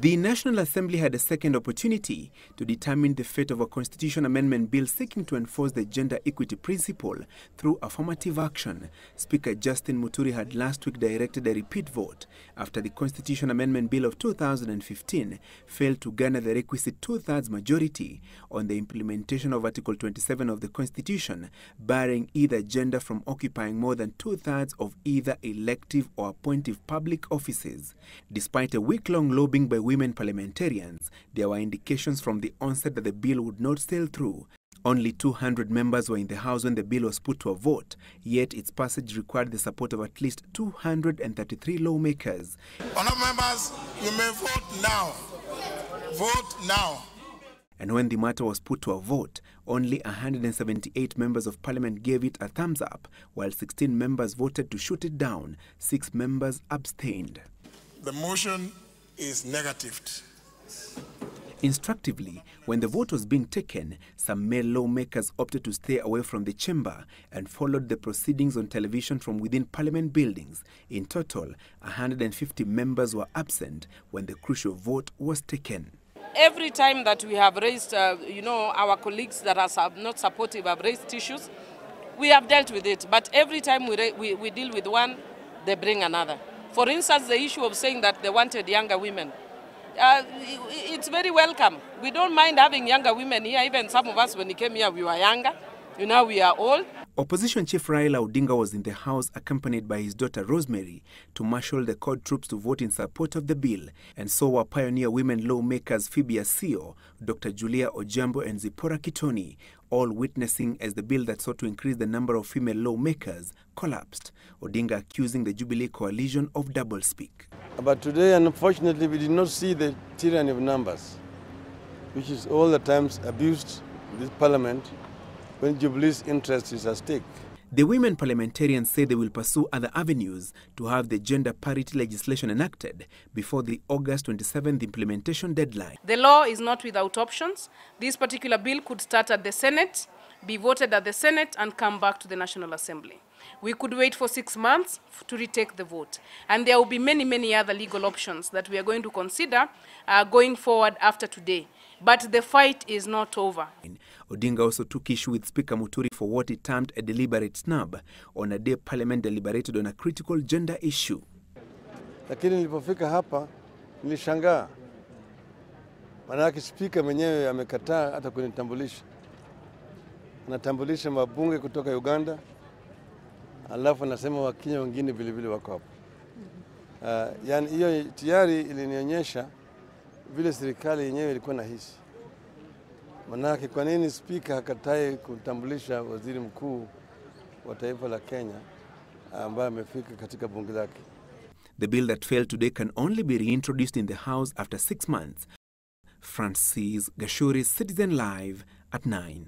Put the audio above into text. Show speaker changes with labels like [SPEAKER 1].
[SPEAKER 1] The National Assembly had a second opportunity to determine the fate of a constitution amendment bill seeking to enforce the gender equity principle through affirmative action. Speaker Justin Muturi had last week directed a repeat vote after the Constitution Amendment Bill of 2015 failed to garner the requisite two-thirds majority on the implementation of Article 27 of the Constitution, barring either gender from occupying more than two-thirds of either elective or appointive public offices. Despite a week-long lobbying by women parliamentarians, there were indications from the onset that the bill would not sail through. Only 200 members were in the House when the bill was put to a vote, yet its passage required the support of at least 233 lawmakers.
[SPEAKER 2] Honourable members, you may vote now. Vote now.
[SPEAKER 1] And when the matter was put to a vote, only 178 members of parliament gave it a thumbs up, while 16 members voted to shoot it down. 6 members abstained.
[SPEAKER 2] The motion is negative.
[SPEAKER 1] Instructively, when the vote was being taken, some male lawmakers opted to stay away from the chamber and followed the proceedings on television from within parliament buildings. In total, 150 members were absent when the crucial vote was taken.
[SPEAKER 3] Every time that we have raised, our colleagues that are not supportive have raised issues, we have dealt with it. But every time we deal with one, they bring another. For instance, the issue of saying that they wanted younger women. It's very welcome. We don't mind having younger women here. Even some of us, when we came here, we were younger. Now we are old.
[SPEAKER 1] Opposition Chief Raila Odinga was in the House accompanied by his daughter Rosemary to marshal the court troops to vote in support of the bill, and so were pioneer women lawmakers Phoebe Asio, Dr. Julia Ojambo and Zipporah Kitoni, all witnessing as the bill that sought to increase the number of female lawmakers collapsed, Odinga accusing the Jubilee coalition of doublespeak.
[SPEAKER 4] But today, unfortunately, we did not see the tyranny of numbers, which is all the times abused in this parliament when Jubilee's interest is at stake.
[SPEAKER 1] The women parliamentarians say they will pursue other avenues to have the gender parity legislation enacted before the August 27th implementation deadline.
[SPEAKER 5] The law is not without options. This particular bill could start at the Senate, be voted at the Senate, and come back to the National Assembly. We could wait for 6 months to retake the vote. And there will be many, many other legal options that we are going to consider going forward after today. But the fight is not over.
[SPEAKER 1] Odinga also took issue with Speaker Muturi for what he termed a deliberate snub on a day Parliament deliberated on a critical gender issue.
[SPEAKER 4] Lakini nilipofika hapa, nilishangaa. Manake Speaker mwenyewe amekataa hata kunitambulisha. Anatambulisha mabunge kutoka Uganda, alafu anasema Wakenya wengine vile vile wako hapo. Yani hiyo tayari ilinionyesha vile serikali yenyewe ilikuwa na hisi. Manake kwa nini Speaker hakatai kutambulisha waziri mkuu wa taifa la Kenya ambaye amefika katika bunge lake?
[SPEAKER 1] The bill that failed today can only be reintroduced in the House after 6 months. Francis Gachuri, Citizen Live at 9.